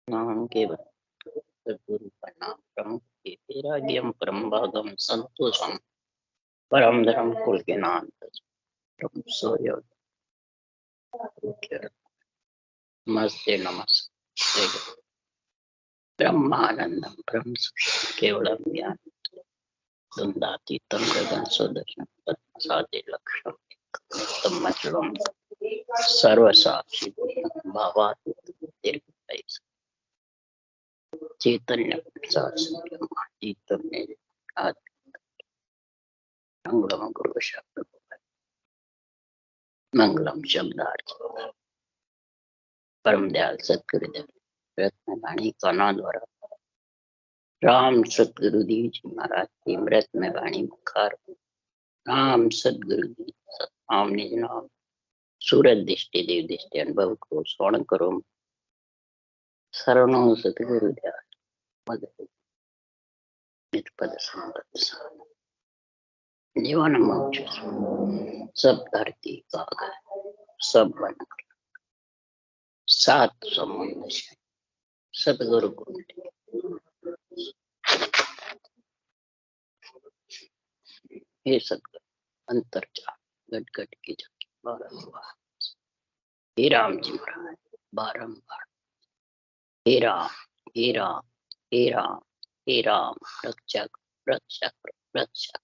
नाम केवल सद्गुरु का नाम परम वैराग्यम परम भागम संतोषम परम धर्म कुल के नाम परम सूर्य नमस्ते नमस्ते ब्रह्मानंदम ब्रह्म केवलम ज्ञान द्वंद्वातीतम गगन सदर्शनम पद्मसादे लक्ष्यम मचलम सर्वसाक्षी भावातीत चैतन्य चैतन्य मंगलम गुरु शब्द मंगलम शब्दार्थ परम दयाल सतगुरुदेव रत्न वाणी काना द्वारा राम सतगुरु देव जी महाराज की मृत में वाणी मुखार राम सतगुरु जी सतनाम निज नाम सूरज दृष्टि देव दृष्टि अनुभव को स्वर्ण करो शरणों सतगुरु दयाल मद नित पद संबत जीवन मोक्ष सब धरती काग सब बन सात समुद्र सतगुरु को हे सतगुरु अंतर्जाल गट गट की जगह बारंबार हे राम जी महाराज बारंबार हे राम हे राम हे राम हे राम रक्षक रक्षक रक्षक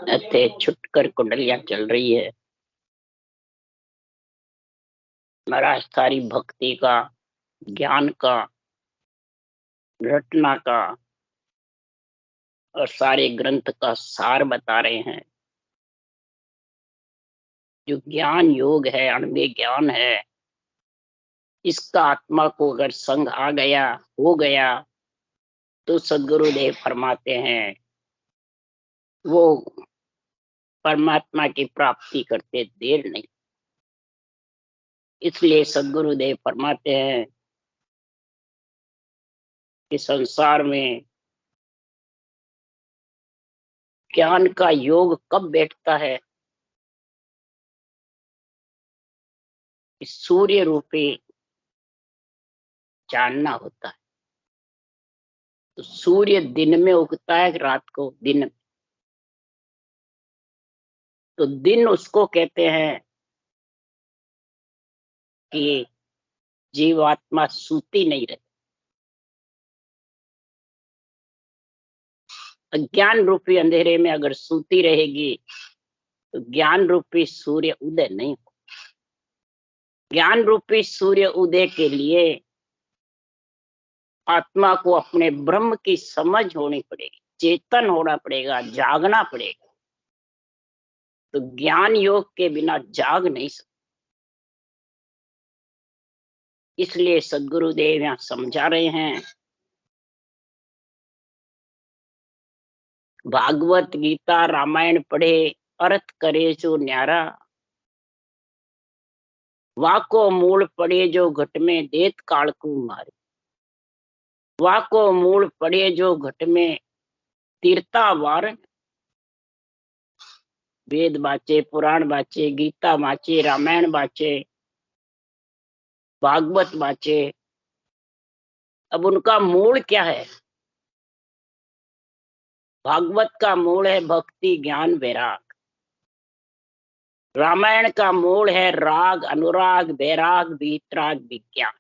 ऐसे छुटकर कुंडलियां चल रही है महाराज सारी भक्ति का ज्ञान का रटना का और सारे ग्रंथ का सार बता रहे हैं। जो ज्ञान योग है अणुमेय ज्ञान है इसका आत्मा को अगर संग आ गया हो गया तो सद्गुरुदेव फरमाते हैं वो परमात्मा की प्राप्ति करते देर नहीं। इसलिए सद्गुरुदेव फरमाते हैं कि संसार में ज्ञान का योग कब बैठता है? सूर्य रूपी जानना होता है। तो सूर्य दिन में उगता है रात को दिन में, तो दिन उसको कहते हैं कि जीवात्मा सूती नहीं रहती। अज्ञान रूपी अंधेरे में अगर सूती रहेगी तो ज्ञान रूपी सूर्य उदय नहीं हो। ज्ञान रूपी सूर्य उदय के लिए आत्मा को अपने ब्रह्म की समझ होनी पड़ेगी, चेतन होना पड़ेगा, जागना पड़ेगा। तो ज्ञान योग के बिना जाग नहीं सकते। इसलिए सद्गुरुदेव यहाँ समझा रहे हैं भागवत गीता रामायण पढ़े अर्थ करे जो न्यारा, वाको मूल पड़े जो घट में देत काल को मारे। वाको मूल पड़े जो घट में तीर्था वार। वेद बाचे, पुराण बाचे, गीता बाचे, रामायण बाचे, भागवत बाचे, अब उनका मूल क्या है? भागवत का मूल है भक्ति ज्ञान वैराग। रामायण का मूल है राग अनुराग वैराग वीतराग विज्ञान।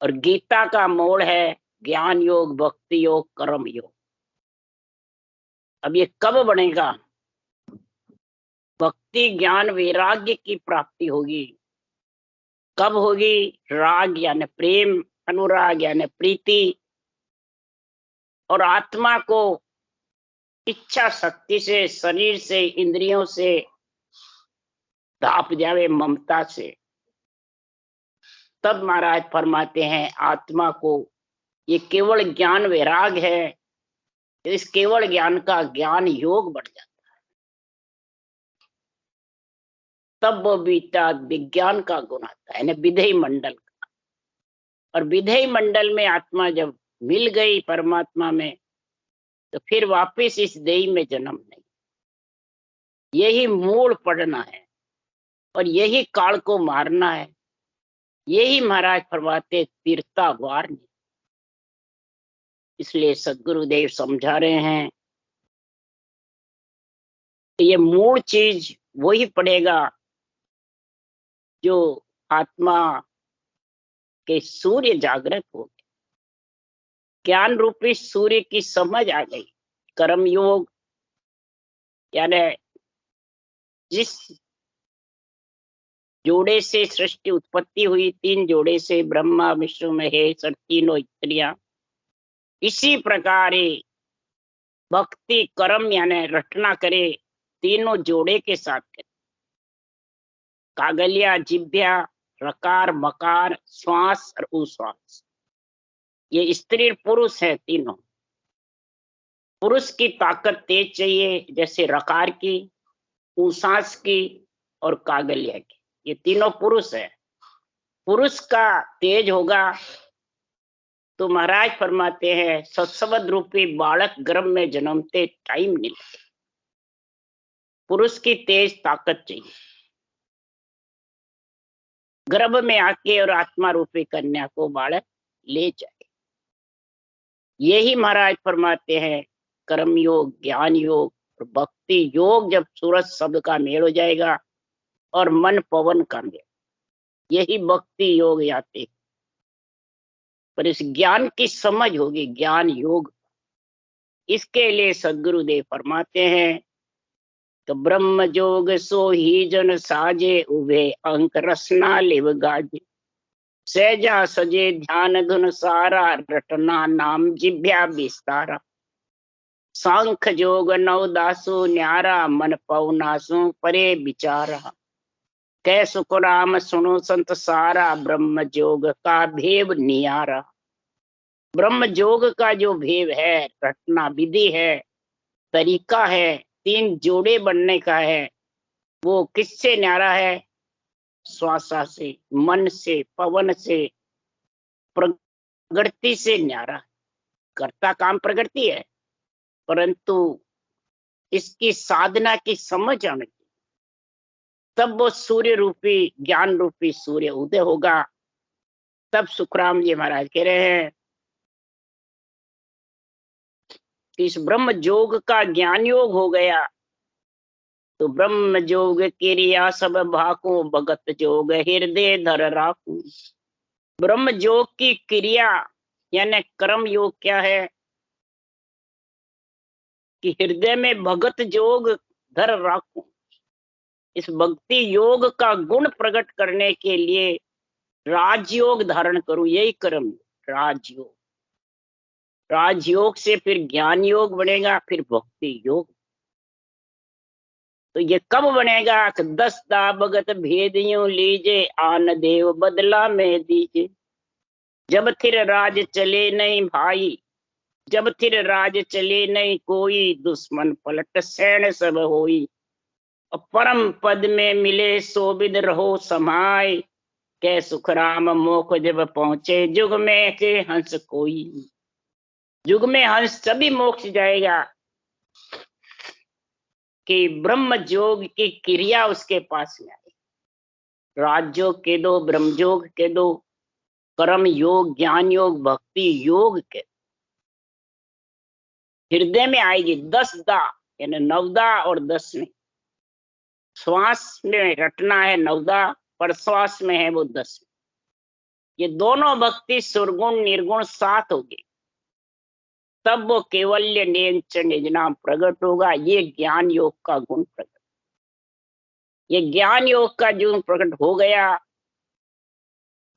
और गीता का मूल है ज्ञान योग भक्ति योग कर्म योग। अब ये कब बनेगा? भक्ति ज्ञान वैराग्य की प्राप्ति होगी। कब होगी? राग यानी प्रेम, अनुराग यानी प्रीति, और आत्मा को इच्छा शक्ति से, शरीर से, इंद्रियों से धाप जावे ममता से। तब महाराज फरमाते हैं आत्मा को ये केवल ज्ञान वैराग है, इस केवल ज्ञान का ज्ञान योग बढ़ जाता है। तब वो बीता विज्ञान का गुण आता है, विधेय मंडल का। और विधेय मंडल में आत्मा जब मिल गई परमात्मा में तो फिर वापस इस देह में जन्म नहीं। यही मूल पढ़ना है और यही काल को मारना है। यही महाराज फरमाते तीर्था वार नहीं। इसलिए सदगुरुदेव समझा रहे हैं कि ये मूल चीज वही पड़ेगा जो आत्मा के सूर्य जागृत हो गए, ज्ञान रूपी सूर्य की समझ आ गई। कर्म योग यानी जिस जोड़े से सृष्टि उत्पत्ति हुई, 3 जोड़े से ब्रह्मा विष्णु महेश और तीनों स्त्रियां, इसी प्रकार भक्ति कर्म यानी रटना करे तीनों जोड़े के साथ करे। कागलिया, जिभ्या, रकार, मकार, श्वास और उश्वास, ये स्त्री पुरुष है तीनों। पुरुष की ताकत तेज चाहिए, जैसे रकार की, उश्वास की और कागलिया की, ये तीनों पुरुष है। पुरुष का तेज होगा तो महाराज फरमाते हैं सत्सवद रूपी बालक गर्भ में जन्मते टाइम नहीं लगता। पुरुष की तेज ताकत चाहिए, गर्भ में आके और आत्मा रूपी कन्या को बालक ले जाए। यही महाराज फरमाते हैं कर्म योग, ज्ञान योग और भक्ति योग। जब सूरज शब्द का मेल हो जाएगा और मन पवन का मेल, यही भक्ति योग आते। पर इस ज्ञान की समझ होगी, ज्ञान योग। इसके लिए सदगुरुदेव फरमाते हैं तो ब्रह्म जोग सो ही जन साजे, उभे अंक रसना लिव गाजे। सहजा सजे ध्यान धुन सारा, रटना नाम जिभ्या विस्तारा। सांख जोग नव दासु न्यारा, मन पवनासु परे विचारा। कै सुख राम सुनो संत सारा, ब्रह्म जोग का भेव नियारा। ब्रह्म जोग का जो भेव है, रटना विधि है, तरीका है, 3 जोड़े बनने का है, वो किससे न्यारा है? श्वासा से, मन से, पवन से, प्रकृति से न्यारा। करता काम प्रकृति है, परंतु इसकी साधना की समझ आने की, तब वो सूर्य रूपी, ज्ञान रूपी सूर्य उदय होगा। तब सुखराम जी महाराज कह रहे हैं कि इस ब्रह्म योग का ज्ञान योग हो गया तो ब्रह्म योग क्रिया सब भाकू, भगत जोग हृदय धर राखू। ब्रह्म योग की क्रिया यानी कर्म योग क्या है कि हृदय में भगत जोग धर राखू। इस भक्ति योग का गुण प्रकट करने के लिए राजयोग धारण करूं, यही कर्म राजयोग। राजयोग से फिर ज्ञान योग बनेगा, फिर भक्ति योग। तो ये कब बनेगा? 10 दा भगत भेद यूं लीजे, आन देव बदला में दीजे। जब थिर राज चले नहीं भाई, जब थिर राज चले नहीं कोई, दुश्मन पलट सैन सब होई। परम पद में मिले सोबिद रहो समाय, कै सुख राम मोख जब पहुंचे, जुग में के हंस कोई। जुग में हंस सभी मोक्ष जाएगा कि ब्रह्म योग की क्रिया उसके पास में आई। राजयोग के दो, ब्रह्म योग के दो, कर्म योग, ज्ञान योग, भक्ति योग के हृदय में आएगी। 10 दा यानी नवदा और 10वें। श्वास में रटना है 9 दा, पर श्वास में है वो 10वें। ये दोनों भक्ति सुरगुण निर्गुण साथ होगी, तब वो केवल्य नियंच निज नाम प्रकट होगा। ये ज्ञान योग का गुण प्रकट। ये ज्ञान योग का जो प्रकट हो गया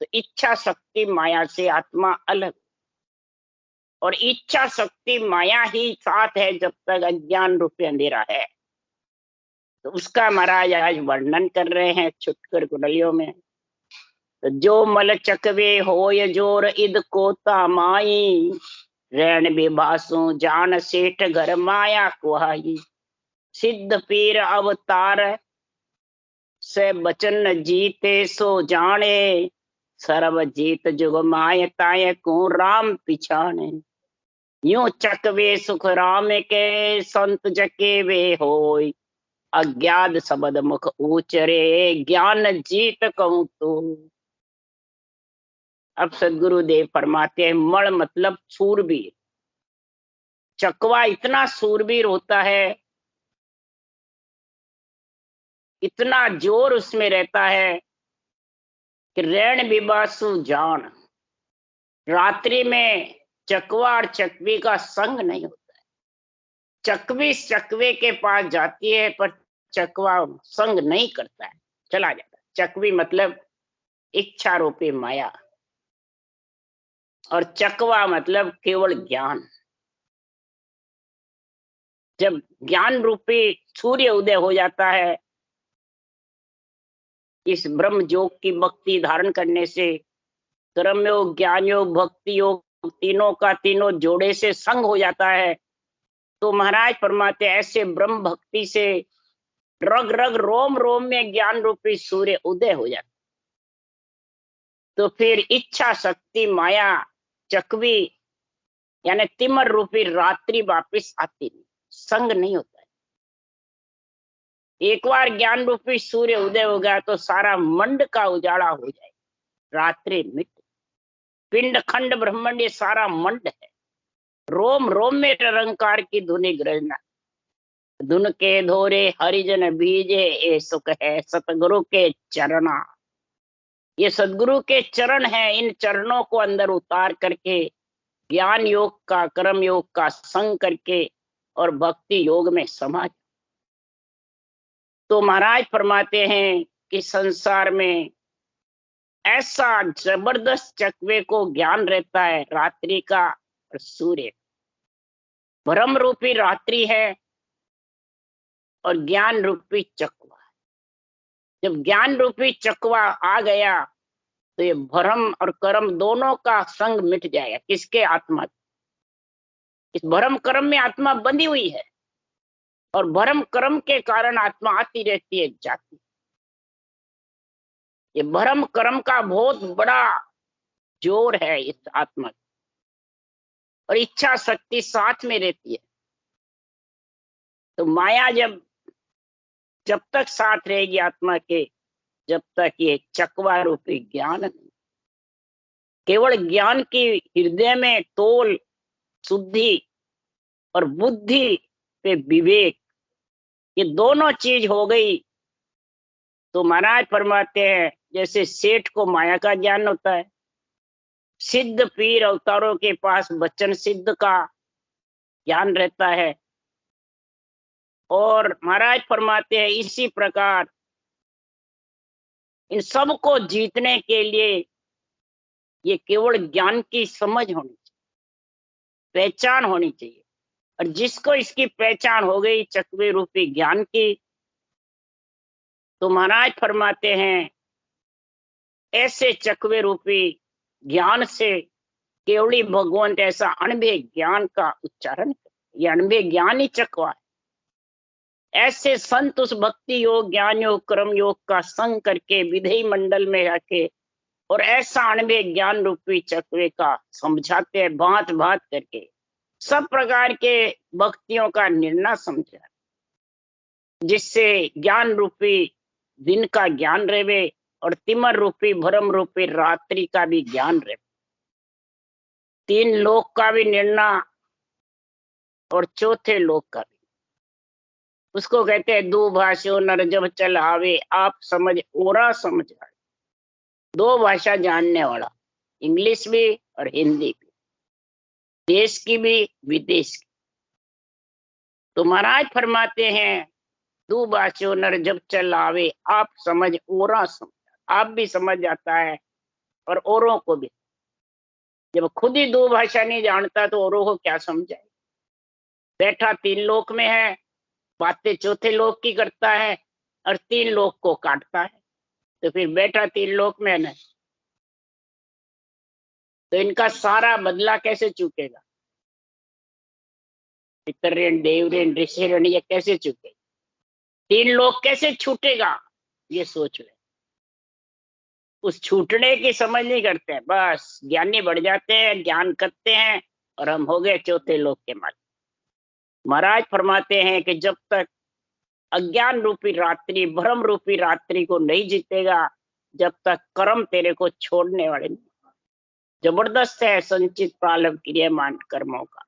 तो इच्छा शक्ति माया से आत्मा अलग, और इच्छा शक्ति माया ही साथ है जब तक अज्ञान रूपी अंधेरा है। तो उसका महाराज आज वर्णन कर रहे हैं छुटकर कुंडलियों में। तो जो मल चकवे होय जोर, इद कोता माई, रैन बेबासु जान सेठ घर माया कुहाई। सिद्ध पीर अवतार से बचन जीते सो जाने, सर्व जीत जुग माय ताय को राम पिछाने। यूं चकवे सुख राम के, संत जके वे होय। अज्ञात शब्द मुख उचरे, ज्ञान जीत कहूँ तो। अब सदगुरुदेव फरमाते हैं, मण मतलब सूरबीर। चकवा इतना सूरबीर होता है, इतना जोर उसमें रहता है कि रैन बिबासु जान। रात्रि में चकवा और चकवी का संग नहीं होता है। चकवी चकवे के पास जाती है, पर चकवा संग नहीं करता है, चला जाता है। चकवी मतलब इच्छा रूपी माया, और चकवा मतलब केवल ज्ञान। जब ज्ञान रूपी सूर्य उदय हो जाता है, इस ब्रह्म योग की भक्ति धारण करने से, कर्म योग, ज्ञान योग, भक्ति योग, तीनों का तीनों जोड़े से संग हो जाता है, तो महाराज फरमाते ऐसे ब्रह्म भक्ति से रग रग रोम रोम में ज्ञान रूपी सूर्य उदय हो जाता। तो फिर इच्छा शक्ति माया चकवी यानी तिमर रूपी रात्रि वापिस आती नहीं, संग नहीं होता है। एक बार ज्ञान रूपी सूर्य उदय हो गया तो सारा मंड का उजाला हो जाए, रात्रि मिट। पिंड खंड ब्रह्मांड ये सारा मंड है। रोम रोम में निरंकार की धुनि गरजना। धुन के धोरे हरिजन बीजे, ए सुख है सतगुरु के चरणा। ये सदगुरु के चरण हैं, इन चरणों को अंदर उतार करके ज्ञान योग का, कर्म योग का संग करके और भक्ति योग में समा। तो महाराज फरमाते हैं कि संसार में ऐसा जबरदस्त चकवे को ज्ञान रहता है रात्रि का, और सूर्य भ्रम रूपी रात्रि है और ज्ञान रूपी चकवा। जब ज्ञान रूपी चकवा आ गया तो ये भ्रम और कर्म दोनों का संग मिट जाएगा। किसके? आत्मा। इस भ्रम कर्म में आत्मा बंधी हुई है, और भ्रम कर्म के कारण आत्मा आती रहती है, जाती। ये भ्रम कर्म का बहुत बड़ा जोर है इस आत्मा, और इच्छा शक्ति साथ में रहती है। तो माया जब तक साथ रहेगी आत्मा के, जब तक ये चकवा रूपी ज्ञान नहीं। केवल ज्ञान की हृदय में तोल शुद्धि और बुद्धि पे विवेक, ये दोनों चीज हो गई तो महाराज फरमाते हैं जैसे सेठ को माया का ज्ञान होता है, सिद्ध पीर अवतारों के पास वचन सिद्ध का ज्ञान रहता है, और महाराज फरमाते हैं इसी प्रकार इन सब को जीतने के लिए ये केवल ज्ञान की समझ होनी चाहिए, पहचान होनी चाहिए। और जिसको इसकी पहचान हो गई चकवे रूपी ज्ञान की, तो महाराज फरमाते हैं ऐसे चकवे रूपी ज्ञान से केवली भगवंत ऐसा अनभे ज्ञान का उच्चारण, ये अनभे ज्ञान ही चकवा है। ऐसे संत उस भक्ति योग, ज्ञान योग, कर्म योग का संग करके विधेय मंडल में आके और ऐसा अनभे ज्ञान रूपी चकवे का समझाते हैं, भांत भांत करके सब प्रकार के भक्तियों का निर्णय समझा, जिससे ज्ञान रूपी दिन का ज्ञान रहे और तिमर रूपी भ्रम रूपी रात्रि का भी ज्ञान रहे, तीन लोक का भी निर्णय और चौथे लोक का भी। उसको कहते हैं दो भाषो नर जब चल आवे, आप समझ ओरा समझ आए। दो भाषा जानने वाला, इंग्लिश भी और हिंदी भी, देश की भी विदेश की। तो महाराज फरमाते हैं दो भाषो नर जब चल आवे, आप समझ ओरा समझ। आप भी समझ जाता है और औरों को भी। जब खुद ही दो भाषा नहीं जानता तो औरों को क्या समझाए। बैठा तीन लोक में है, बातें चौथे लोक की करता है और तीन लोक को काटता है, तो फिर बैठा तीन लोक में है ना, तो इनका सारा बदला कैसे चुकेगा? पितृऋण, देवऋण, ऋषि ऋण, ये कैसे चुकेगा? तीन लोक कैसे छूटेगा? ये सोच ले। उस छूटने की समझ नहीं करते हैं, बस ज्ञानी बढ़ जाते हैं, ज्ञान करते हैं और हम हो गए चौथे लोक के मालिक। महाराज फरमाते हैं कि जब तक अज्ञान रूपी रात्रि, भ्रम रूपी रात्रि को नहीं जीतेगा, जब तक कर्म तेरे को छोड़ने वाले नहीं। जबरदस्त है संचित प्रारब्ध क्रियामान कर्मों का।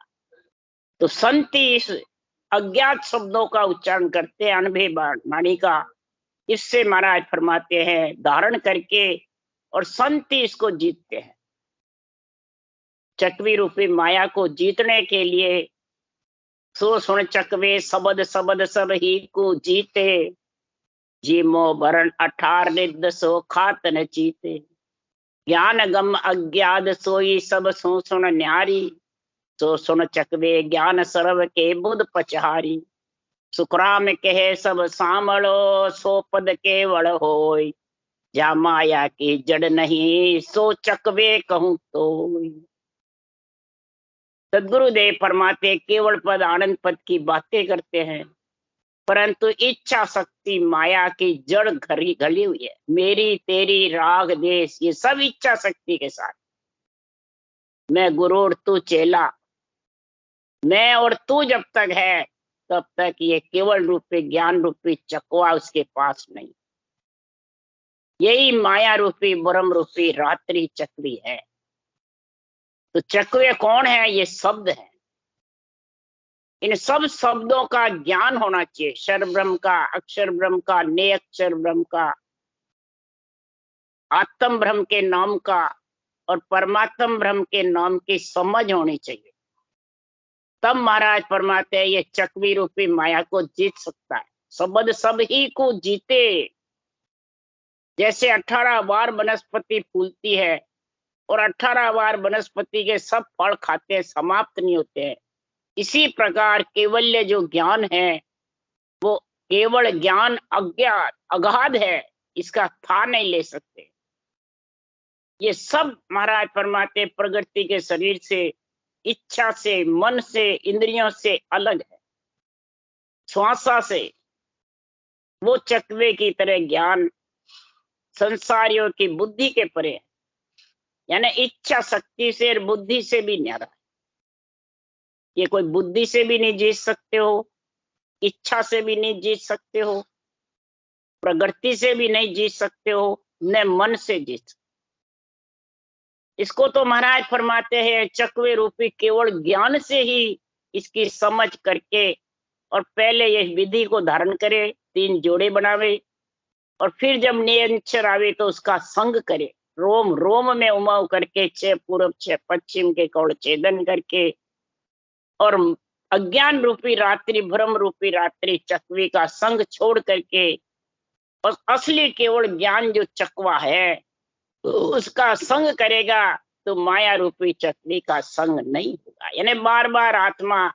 तो संत इस अज्ञात शब्दों का उच्चारण करते हैं, अनुभव वाणी का। इससे महाराज फरमाते हैं धारण करके, और संत इसको जीतते हैं। चकवी रूपी माया को जीतने के लिए सो सुन चकवे शबद शबद सब ही को जीते, जीमो भरण 18 निद सो खात न चीते। ज्ञान गम अज्ञात सोई सब सो सुन न्यारी, सो सुन चकवे ज्ञान सर्व के बुध पचहारी। सुखराम कहे सब सामलो, सो पद केवल होय, जा माया की जड़ नहीं, सो चकवे कहूं तो। सदगुरुदेव फरमाते केवल पद आनंद पद की बातें करते हैं, परंतु इच्छा शक्ति माया की जड़ घली हुई है। मेरी तेरी राग देश, ये सब इच्छा शक्ति के साथ। मैं गुरु और तू चेला, मैं और तू जब तक है तब तक ये केवल रूपी ज्ञान रूपी चकवा उसके पास नहीं। यही माया रूपी ब्रह्म रूपी रात्रि चक्री है। तो चक्वे कौन है? ये शब्द है। इन सब शब्दों का ज्ञान होना चाहिए। क्षर ब्रह्म का, अक्षर ब्रह्म का, ने अक्षर ब्रह्म का, आत्म ब्रह्म के नाम का और परमात्म ब्रह्म के नाम की समझ होनी चाहिए। तब महाराज फरमाते हैं ये चकवी रूपी माया को जीत सकता है। शब्द सब ही को जीते। जैसे 18 बार वनस्पति फूलती है और 18 बार वनस्पति के सब फल खाते हैं, समाप्त नहीं होते हैं। इसी प्रकार केवल्य जो ज्ञान है वो केवल ज्ञान अज्ञात अगाध है, इसका था नहीं ले सकते। ये सब महाराज फरमाते प्रकृति के शरीर से, इच्छा से, मन से, इंद्रियों से अलग है, श्वासा से। वो चकवे की तरह ज्ञान संसारियों की बुद्धि के परे है, यानी इच्छा शक्ति से और बुद्धि से भी न्यारा है। ये कोई बुद्धि से भी नहीं जीत सकते हो, इच्छा से भी नहीं जीत सकते हो, प्रकृति से भी नहीं जीत सकते हो, न मन से जीत सकते। इसको तो महाराज फरमाते हैं चकवे रूपी केवल ज्ञान से ही इसकी समझ करके, और पहले ये विधि को धारण करे, 3 जोड़े बनावे, और फिर जब नियंचर आवे तो उसका संग करे, रोम रोम में उमाव करके 6 पूर्व 6 पश्चिम के कौड़ छेदन करके, और अज्ञान रूपी रात्रि, भ्रम रूपी रात्रि चकवी का संग छोड़ करके, और असली केवल ज्ञान जो चकवा है उसका संग करेगा, तो माया रूपी चकवी का संग नहीं होगा। यानी बार बार आत्मा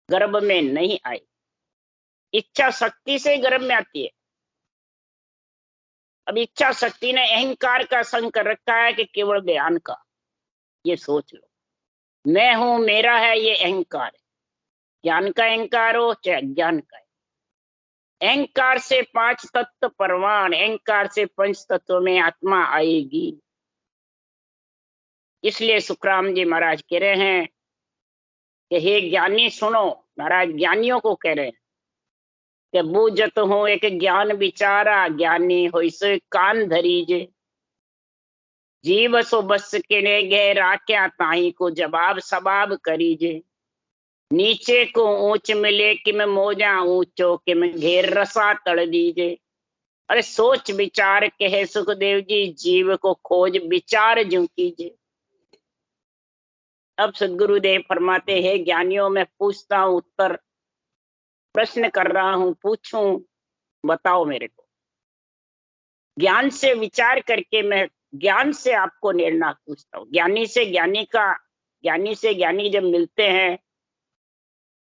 गर्भ में नहीं आई, इच्छा शक्ति से गर्भ में आती है। अब इच्छा शक्ति ने अहंकार का संग कर रखा है कि केवल ज्ञान का। ये सोच लो, मैं हूं, मेरा है, ये अहंकार है। ज्ञान का अहंकार हो चाहे अज्ञान का है। अहंकार से 5 तत्व परवान, अहंकार से 5 तत्व में आत्मा आएगी। इसलिए सुखराम जी महाराज कह रहे हैं कि हे ज्ञानी सुनो। महाराज ज्ञानियों को कह रहे हैं कि बूझत हो एक ज्ञान विचारा, ज्ञानी हो सो कान धरीजे। जीव सो बस के ने गहरा क्या ताई को जवाब सवाब करीजे। नीचे को ऊंच मिले कि मैं मोजा ऊंचो कि मैं घेर रसा तड़ दीजे। अरे सोच विचार कहे सुखदेव जी, जीव को खोज विचार जो कीजिए। अब सदगुरुदेव फरमाते हैं ज्ञानियों में पूछता हूं उत्तर, प्रश्न कर रहा हूं, पूछूं, बताओ मेरे को। ज्ञान से विचार करके मैं ज्ञान से आपको निर्णय पूछता हूं। ज्ञानी से ज्ञानी जब मिलते हैं,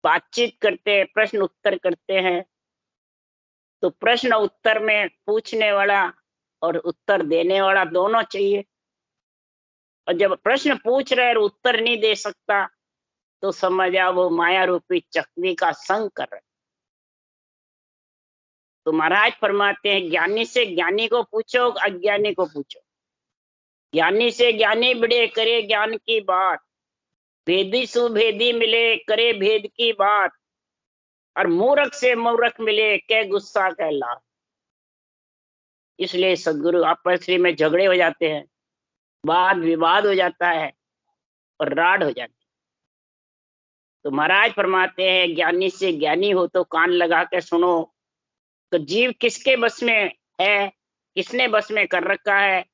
बातचीत करते हैं, प्रश्न उत्तर करते हैं, तो प्रश्न उत्तर में पूछने वाला और उत्तर देने वाला दोनों चाहिए। और जब प्रश्न पूछ रहे और उत्तर नहीं दे सकता तो समझ आओ वो माया रूपी चकवी का संग कर रहे। तो महाराज फरमाते हैं ज्ञानी से ज्ञानी को पूछो, अज्ञानी को पूछो। ज्ञानी से ज्ञानी बड़े करे ज्ञान की बात, भेदी सुभेदी मिले करे भेद की बात, और मूर्ख से मूर्ख मिले कह गुस्सा कहला। इसलिए सदगुरु आपस में झगड़े हो जाते हैं, वाद विवाद हो जाता है और राड हो जाती है। तो महाराज फरमाते हैं ज्ञानी से ज्ञानी हो तो कान लगा के सुनो। तो जीव किसके बस में है, किसने बस में कर रखा है,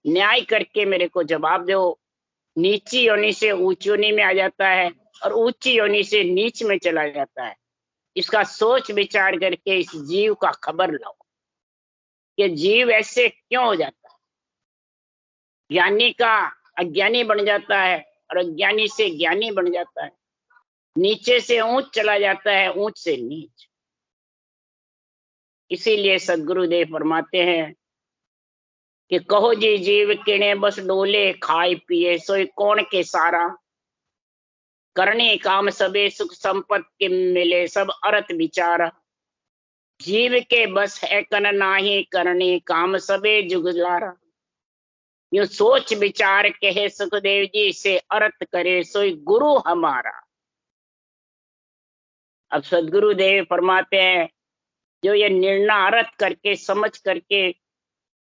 न्याय करके मेरे को जवाब दो। नीची योनि से ऊंची योनि में आ जाता है और ऊंची योनि से नीच में चला जाता है। इसका सोच विचार करके इस जीव का खबर लो कि जीव ऐसे क्यों हो जाता है। ज्ञानी का अज्ञानी बन जाता है और अज्ञानी से ज्ञानी बन जाता है, नीचे से ऊंच चला जाता है, ऊंच से नीच। इसीलिए सदगुरुदेव फरमाते हैं कि कहो जी जीव किणे बस डोले, खाए पिए सोई कौन के सारा। करने काम सबे सुख संपत के मिले, सब अरत विचारा। जीव के बस है कन नाही, करने काम सबे जुगलारा। यूं सोच विचार कहे सुखदेव जी से, अर्थ करे सोई गुरु हमारा। अब सदगुरुदेव फरमाते हैं जो ये निर्णय अर्थ करके समझ करके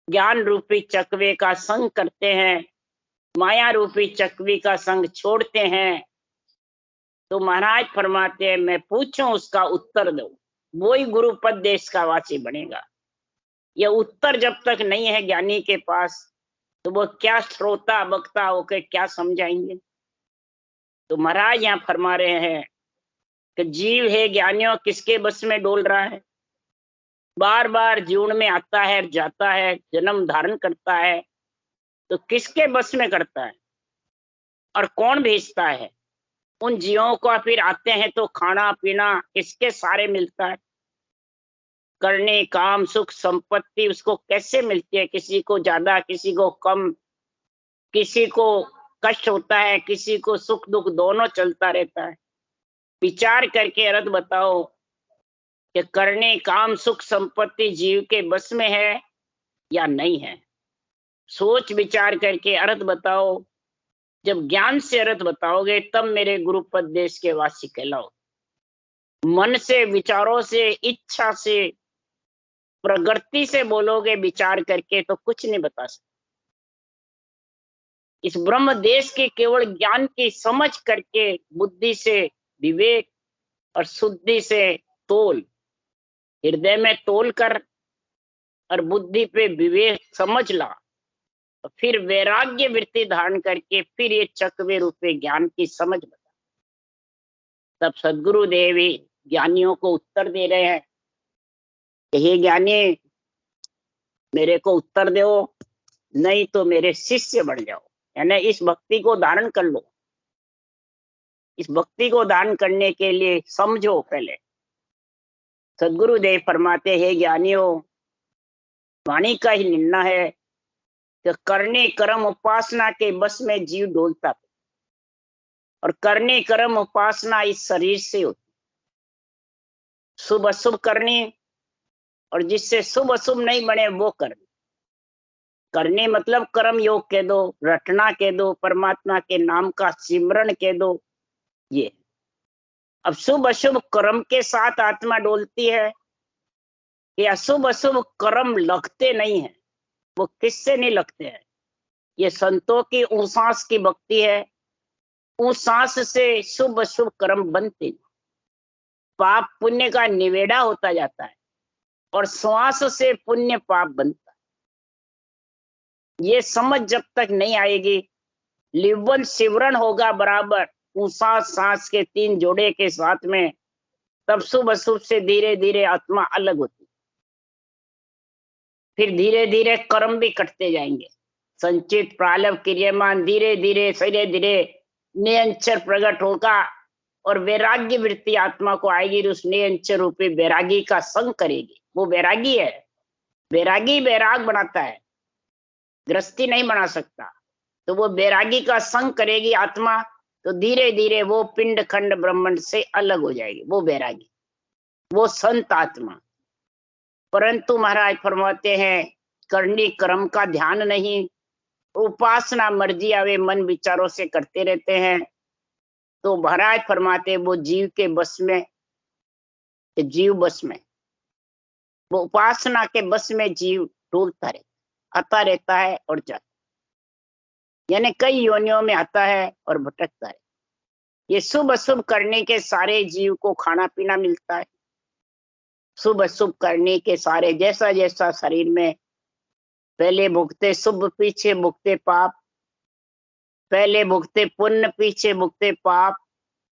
ज्ञान रूपी चकवे का संग करते हैं, माया रूपी चकवी का संग छोड़ते हैं, तो महाराज फरमाते हैं मैं पूछूं उसका उत्तर दो, वो ही गुरु पद देश का वासी बनेगा। यह उत्तर जब तक नहीं है ज्ञानी के पास, तो वो क्या श्रोता वक्ता होकर क्या समझाएंगे। तो महाराज यहाँ फरमा रहे हैं कि जीव है ज्ञानियों किसके बस में डोल रहा है, बार बार जीवन में आता है जाता है, जन्म धारण करता है, तो किसके बस में करता है और कौन भेजता है उन जीवों को। फिर आते हैं तो खाना पीना किसके सारे मिलता है, करने काम सुख संपत्ति उसको कैसे मिलती है, किसी को ज्यादा किसी को कम, किसी को कष्ट होता है किसी को सुख दुख दोनों चलता रहता है। विचार करके अर्थ बताओ कि करने काम सुख संपत्ति जीव के बस में है या नहीं है। सोच विचार करके अर्थ बताओ। जब ज्ञान से अर्थ बताओगे तब मेरे गुरु पद देश के वासी कहलाओ। मन से विचारों से इच्छा से प्रगति से बोलोगे विचार करके तो कुछ नहीं बता सकते। इस ब्रह्म देश के केवल ज्ञान की समझ करके बुद्धि से विवेक और शुद्धि से तोल, हृदय में तोल कर और बुद्धि पे विवेक समझ ला, तो फिर वैराग्य वृत्ति धारण करके फिर ये चकवे रूपे ज्ञान की समझ बता। तब सदगुरु देव ही ज्ञानियों को उत्तर दे रहे हैं कि हे ज्ञानी मेरे को उत्तर दो, नहीं तो मेरे शिष्य बन जाओ, यानी इस भक्ति को धारण कर लो। इस भक्ति को धारण करने के लिए समझो। पहले सदगुरुदेव फरमाते हैं ज्ञानियों वाणी का ही निर्णय है कि करने कर्म उपासना के बस में जीव डोलता है, और करने कर्म उपासना इस शरीर से होती, शुभ अशुभ करनी, और जिससे शुभ अशुभ नहीं बने वो करनी। करने मतलब कर्म योग कह दो, रटना कह दो, परमात्मा के नाम का सिमरण कह दो। ये अब शुभ अशुभ कर्म के साथ आत्मा डोलती है कि अशुभ अशुभ कर्म लगते नहीं है। वो किससे नहीं लगते हैं, ये संतों की ऊसास की भक्ति है। ऊसास से शुभ अशुभ कर्म बनते नहीं, पाप पुण्य का निवेड़ा होता जाता है और श्वास से पुण्य पाप बनता है। ये समझ जब तक नहीं आएगी, लिवन सिमरण होगा बराबर ऊसास सांस के तीन जोड़े के साथ में, तब शुभ अशुभ से धीरे धीरे आत्मा अलग होती, फिर धीरे धीरे कर्म भी कटते जाएंगे। संचित प्रालभ क्रियमान धीरे धीरे निरंतर प्रकट होगा और वैराग्य वृत्ति आत्मा को आएगी। उस निरंतर रूपी वैरागी का संग करेगी। वो वैरागी है, वैरागी वैराग बनाता है, गृहस्थी नहीं बना सकता। तो वो वैरागी का संग करेगी आत्मा, तो धीरे धीरे वो पिंड खंड ब्रह्मांड से अलग हो जाएगी। वो वैरागी, वो संत आत्मा। परंतु महाराज फरमाते हैं करनी कर्म का ध्यान नहीं, उपासना मर्जी आवे मन विचारों से करते रहते हैं, तो महाराज फरमाते वो जीव के बस में, जीव बस में, वो उपासना के बस में जीव डोलता रहता, आता रहता है और जाता, यानी कई योनियों में आता है और भटकता है। ये शुभ अशुभ करने के सारे जीव को खाना पीना मिलता है। शुभ अशुभ करने के सारे, जैसा जैसा शरीर में, पहले भुगते शुभ पीछे भुगते पाप, पहले भुगते पुण्य पीछे भुगते पाप।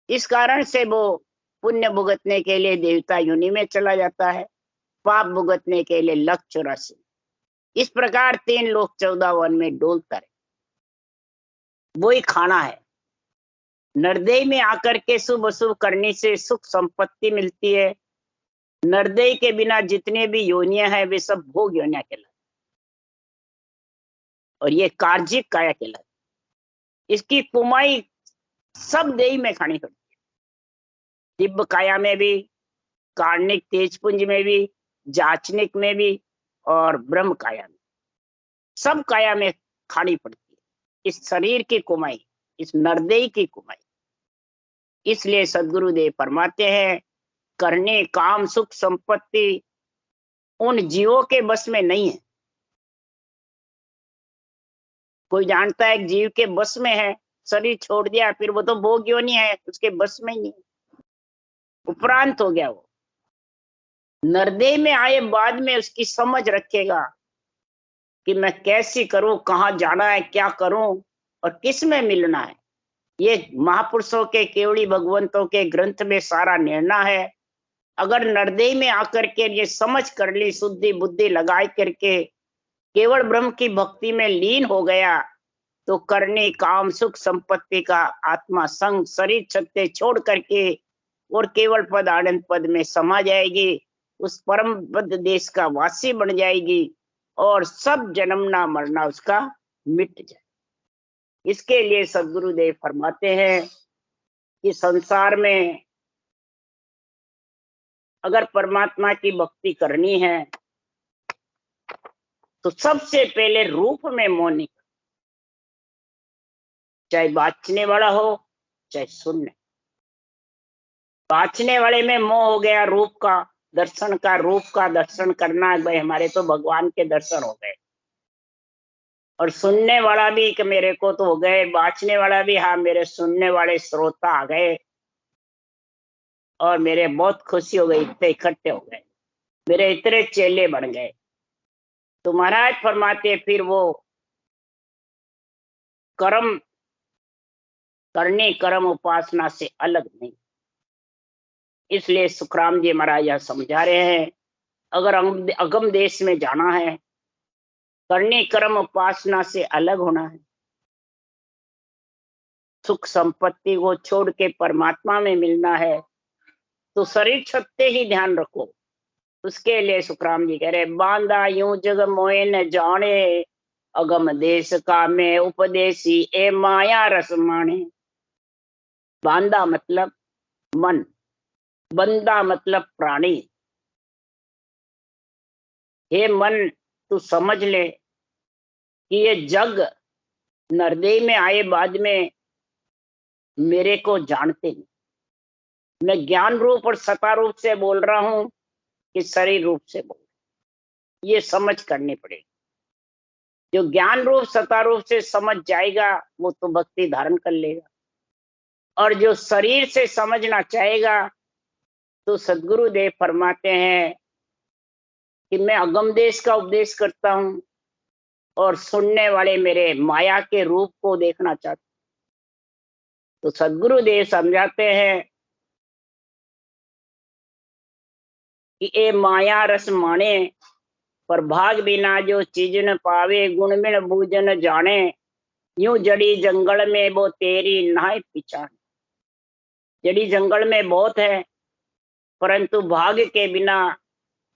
इस कारण से वो पुण्य भुगतने के लिए देवता योनि में चला जाता है, पाप भुगतने के लिए लक 84। इस प्रकार 3 लोक 14 वन में डोलता रहे। वही खाना है। नरदेय में आकर के शुभ अशुभ करने से सुख संपत्ति मिलती है। नरदेय के बिना जितने भी योनियां हैं वे सब भोग योनियां कहलाती, और ये कार्जिक काया कहलाती। इसकी कुमाई सब देही में खानी पड़ती है, दिव्य काया में भी, कार्णिक तेजपुंज में भी, जाचनिक में भी, और ब्रह्म काया में, सब काया में खानी पड़ती है इस शरीर की कुमाई, इस नरदेही की कुमाई। इसलिए सदगुरुदेव फरमाते हैं, करने काम सुख संपत्ति उन जीवों के बस में नहीं है। कोई जानता है जीव के बस में है, शरीर छोड़ दिया फिर वो तो भोग योनि है, उसके बस में ही नहीं, उपरांत हो गया। वो नरदेह में आए बाद में उसकी समझ रखेगा कि मैं कैसी करूं, कहाँ जाना है, क्या करूं और किस में मिलना है। ये महापुरुषों के, केवड़ी भगवंतों के ग्रंथ में सारा निर्णय है। अगर नरदेह में आकर के ये समझ कर ली, शुद्धि बुद्धि लगाई करके केवल ब्रह्म की भक्ति में लीन हो गया, तो करने काम सुख संपत्ति का आत्मा संग शरीर छत्ते छोड़ करके और केवल पद आनंद पद में समा जाएगी, उस परम पद देश का वासी बन जाएगी और सब जन्मना मरना उसका मिट जाए। इसके लिए सदगुरुदेव फरमाते हैं कि संसार में अगर परमात्मा की भक्ति करनी है तो सबसे पहले रूप में मोह नहीं, चाहे बाँचने वाला हो चाहे सुनने। बाँचने वाले में मोह हो गया, रूप का दर्शन का, रूप का दर्शन करना, भाई हमारे तो भगवान के दर्शन हो गए। और सुनने वाला भी कि मेरे को तो हो गए, बाँचने वाला भी हाँ मेरे सुनने वाले श्रोता आ गए और मेरे बहुत खुशी हो गई, इतने इकट्ठे हो गए, मेरे इतने चेले बन गए। तो महाराज फरमाते फिर वो कर्म करने, कर्म उपासना से अलग नहीं। इसलिए सुखराम जी महाराज यह समझा रहे हैं, अगर अगम देश में जाना है, करने कर्म उपासना से अलग होना है, सुख संपत्ति को छोड़ के परमात्मा में मिलना है, तो शरीर छत्ते ही ध्यान रखो। उसके लिए सुखराम जी कह रहे, बांधा यूं जग मोए न जाने, अगम देश का मैं उपदेशी ए माया रस माने। बांधा मतलब मन, बंदा मतलब प्राणी। हे मन तू समझ ले कि ये जग नरदेह में आए बाद में मेरे को जानते नहीं। मैं ज्ञान रूप और सता रूप से बोल रहा हूं कि शरीर रूप से बोल, ये समझ करनी पड़ेगी। जो ज्ञान रूप सता रूप से समझ जाएगा वो तो भक्ति धारण कर लेगा, और जो शरीर से समझना चाहेगा तो सदगुरुदेव फरमाते हैं कि मैं अगम देश का उपदेश करता हूं और सुनने वाले मेरे माया के रूप को देखना चाहते। तो सदगुरुदेव समझाते हैं कि ए माया रस माने, पर भाग बिना जो चीज न पावे, गुण बिन बूझन जाने, यूं जड़ी जंगल में वो तेरी नाय पिछान। जड़ी जंगल में बहुत है, परंतु भाग के बिना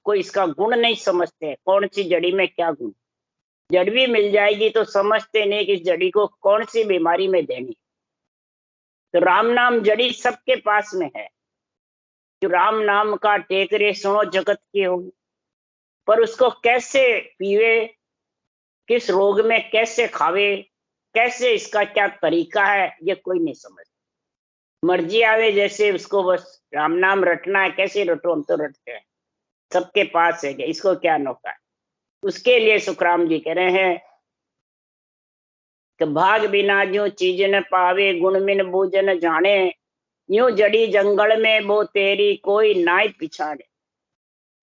कोई इसका गुण नहीं समझते, कौन सी जड़ी में क्या गुण। जड़ भी मिल जाएगी तो समझते नहीं कि इस जड़ी को कौन सी बीमारी में देनी। तो राम नाम जड़ी सबके पास में है, जो राम नाम का टेकरे सुनो जगत की होगी, पर उसको कैसे पीवे, किस रोग में कैसे खावे, कैसे इसका क्या तरीका है, ये कोई नहीं समझता। मर्जी आवे जैसे उसको बस राम नाम रटना है, कैसे रटो, हम तो रटते हैं, सबके पास है, इसको क्या नौका है। उसके लिए सुखराम जी कह रहे हैं कि भाग बिना जो चीज न पावे, गुण मिन बूझन जाने, यूं जड़ी जंगल में वो तेरी कोई नाई पिछाड़े।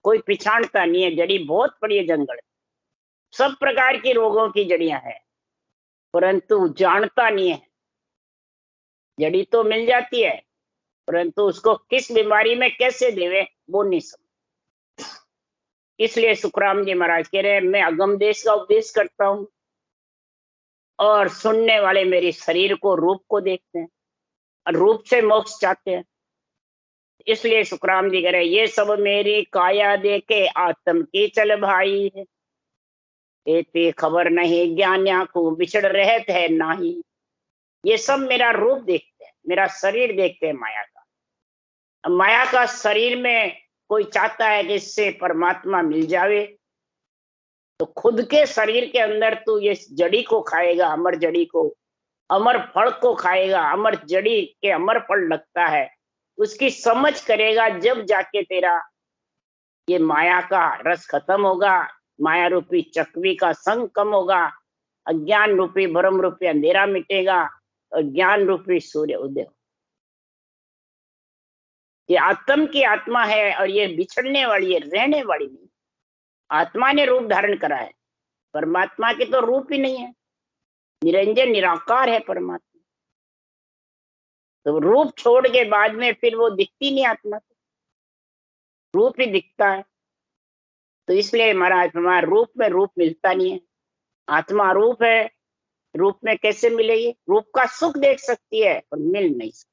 कोई पिछाड़ता नहीं है, जड़ी बहुत पड़ी है जंगल, सब प्रकार की रोगों की जड़ियां हैं, परंतु जानता नहीं है। जड़ी तो मिल जाती है, परंतु उसको किस बीमारी में कैसे देवे वो नहीं समझ। इसलिए सुखराम जी महाराज कह रहे हैं मैं अगम देश का उपदेश करता हूं और सुनने वाले मेरे शरीर को, रूप को देखते हैं और रूप से मोक्ष चाहते हैं। इसलिए सुखराम जी कह रहे ये सब मेरी काया देखे आत्म की चल भाई है, एते खबर नहीं ज्ञानिया को बिछड़ रहत है नाही। ये सब मेरा रूप देखते हैं, मेरा शरीर देखते हैं माया का। माया का शरीर में कोई चाहता है कि इससे परमात्मा मिल जावे, तो खुद के शरीर के अंदर तू ये जड़ी को खाएगा, अमर जड़ी को, अमर फल को खाएगा। अमर जड़ी के अमर फल लगता है, उसकी समझ करेगा, जब जाके तेरा ये माया का रस खत्म होगा, माया रूपी चकवी का संग कम होगा, अज्ञान रूपी भ्रम रूपी अंधेरा मिटेगा और ज्ञान रूपी सूर्य उदय। ये आत्म की आत्मा है और ये बिछड़ने वाली है, रहने वाली नहीं। आत्मा ने रूप धारण करा है, परमात्मा के तो रूप ही नहीं है, निरंजन निराकार है परमात्मा। तो रूप छोड़ के बाद में फिर वो दिखती नहीं आत्मा, रूप ही दिखता है। तो इसलिए महाराज हमारा रूप में रूप मिलता नहीं है, आत्मा रूप है, रूप में कैसे मिलेगी। रूप का सुख देख सकती है पर मिल नहीं सकती।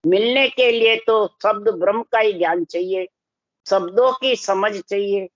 मिलने के लिए तो शब्द ब्रह्म का ही ज्ञान चाहिए, शब्दों की समझ चाहिए,